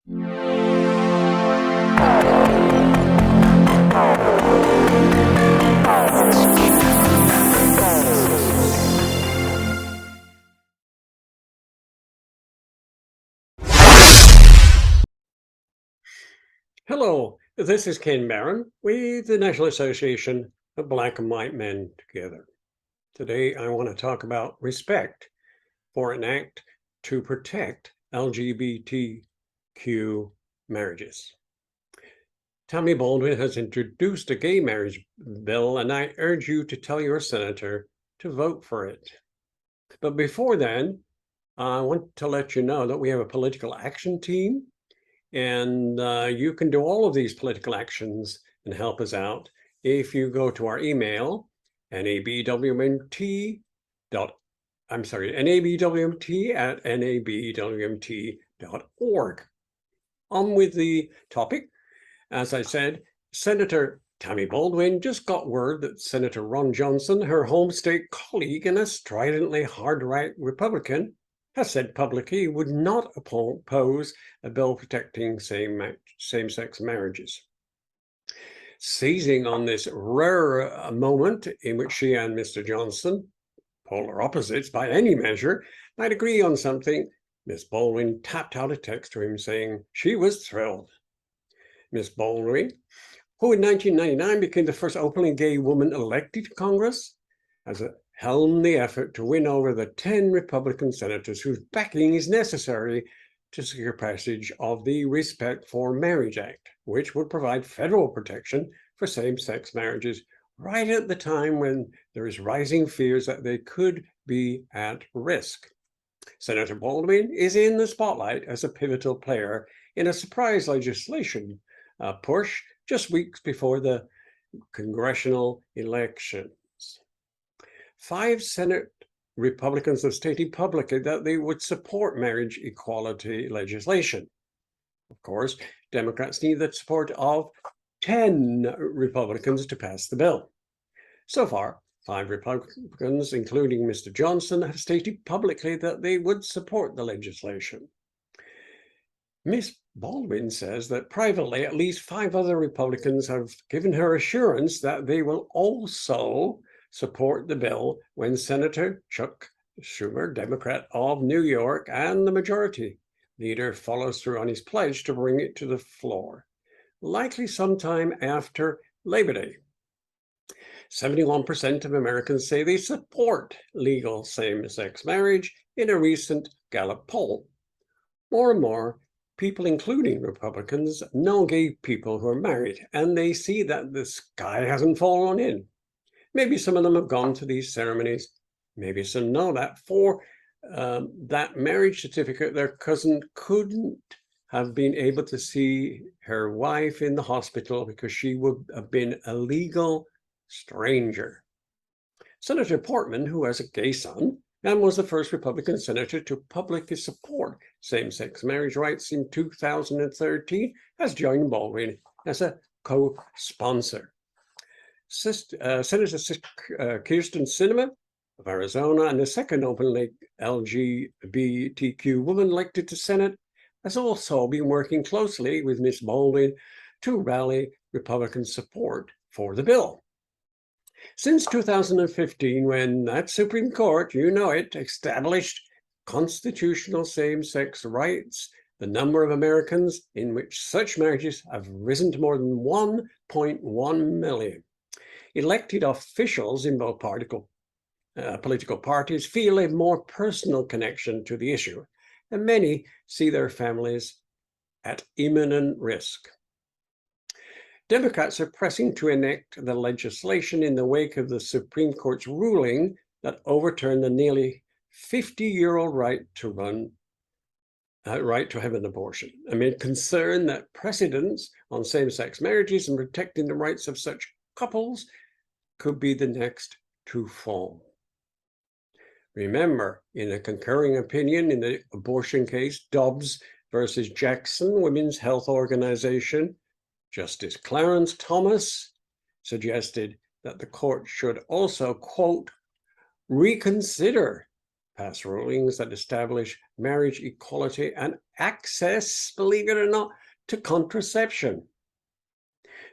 Hello, this is Ken Barron with the National Association of Black and White Men Together. Today, I want to talk about respect for an act to protect LGBTQ marriages. Tammy Baldwin has introduced a gay marriage bill, and I urge you to tell your senator to vote for it. But before then, I want to let you know that we have a political action team, and you can do all of these political actions and help us out if you go to our email, nabwmt@nabwmt.org. On with the topic. As I said, Senator Tammy Baldwin just got word that Senator Ron Johnson, her home state colleague and a stridently hard-right Republican, has said publicly he would not oppose a bill protecting same-sex marriages. Seizing on this rare moment in which she and Mr. Johnson, polar opposites by any measure, might agree on something, Ms. Baldwin tapped out a text to him saying she was thrilled. Ms. Baldwin, who in 1999 became the first openly gay woman elected to Congress, has helmed the effort to win over the 10 Republican senators whose backing is necessary to secure passage of the Respect for Marriage Act, which would provide federal protection for same-sex marriages right at the time when there is rising fears that they could be at risk. Senator Baldwin is in the spotlight as a pivotal player in a surprise legislation push just weeks before the congressional elections. 5 Senate Republicans have stated publicly that they would support marriage equality legislation. Of course, Democrats need the support of 10 Republicans to pass the bill. So far, 5 Republicans, including Mr. Johnson, have stated publicly that they would support the legislation. Ms. Baldwin says that privately, at least 5 other Republicans have given her assurance that they will also support the bill when Senator Chuck Schumer, Democrat of New York, and the majority leader follows through on his pledge to bring it to the floor, likely sometime after Labor Day. 71% of Americans say they support legal same-sex marriage in a recent Gallup poll. More and more people, including Republicans, know gay people who are married, and they see that the sky hasn't fallen in. Maybe some of them have gone to these ceremonies. Maybe some know that for that marriage certificate, their cousin couldn't have been able to see her wife in the hospital because she would have been a legal stranger. Senator Portman, who has a gay son and was the first Republican senator to publicly support same-sex marriage rights in 2013, has joined Baldwin as a co-sponsor. Senator Kirsten Sinema of Arizona, and the second openly LGBTQ woman elected to Senate, has also been working closely with Ms. Baldwin to rally Republican support for the bill. Since 2015, when that Supreme Court, you know it, established constitutional same-sex rights, the number of Americans in which such marriages have risen to more than 1.1 million. Elected officials in both political parties feel a more personal connection to the issue, and many see their families at imminent risk. Democrats are pressing to enact the legislation in the wake of the Supreme Court's ruling that overturned the nearly 50-year-old right to have an abortion, amid concern that precedents on same-sex marriages and protecting the rights of such couples could be the next to fall. Remember, in a concurring opinion in the abortion case Dobbs versus Jackson Women's Health Organization, Justice Clarence Thomas suggested that the court should also, quote, reconsider passed rulings that establish marriage equality and access, believe it or not, to contraception.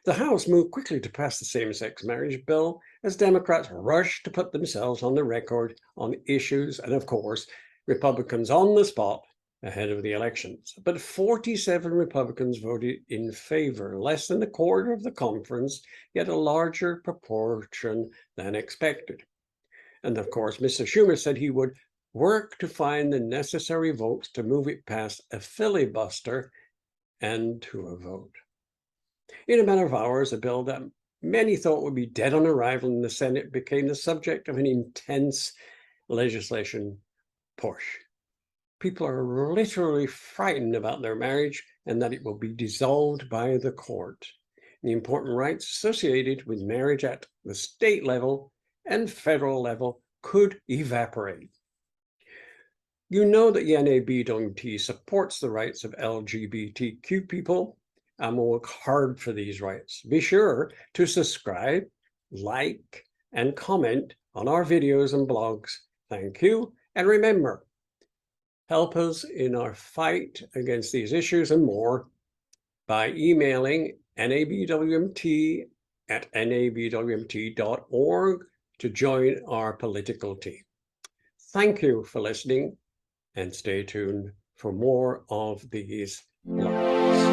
The House moved quickly to pass the same-sex marriage bill as Democrats rushed to put themselves on the record on issues, and of course, Republicans on the spot ahead of the elections. But 47 Republicans voted in favor, less than a quarter of the conference, yet a larger proportion than expected. And of course, Mr. Schumer said he would work to find the necessary votes to move it past a filibuster and to a vote. In a matter of hours, a bill that many thought would be dead on arrival in the Senate became the subject of an intense legislation push. People are literally frightened about their marriage and that it will be dissolved by the court. The important rights associated with marriage at the state level and federal level could evaporate. You know that the NABWT supports the rights of LGBTQ people and will work hard for these rights. Be sure to subscribe, like, and comment on our videos and blogs. Thank you, and remember, help us in our fight against these issues and more by emailing nabwmt@nabwmt.org to join our political team. Thank you for listening, and stay tuned for more of these blogs.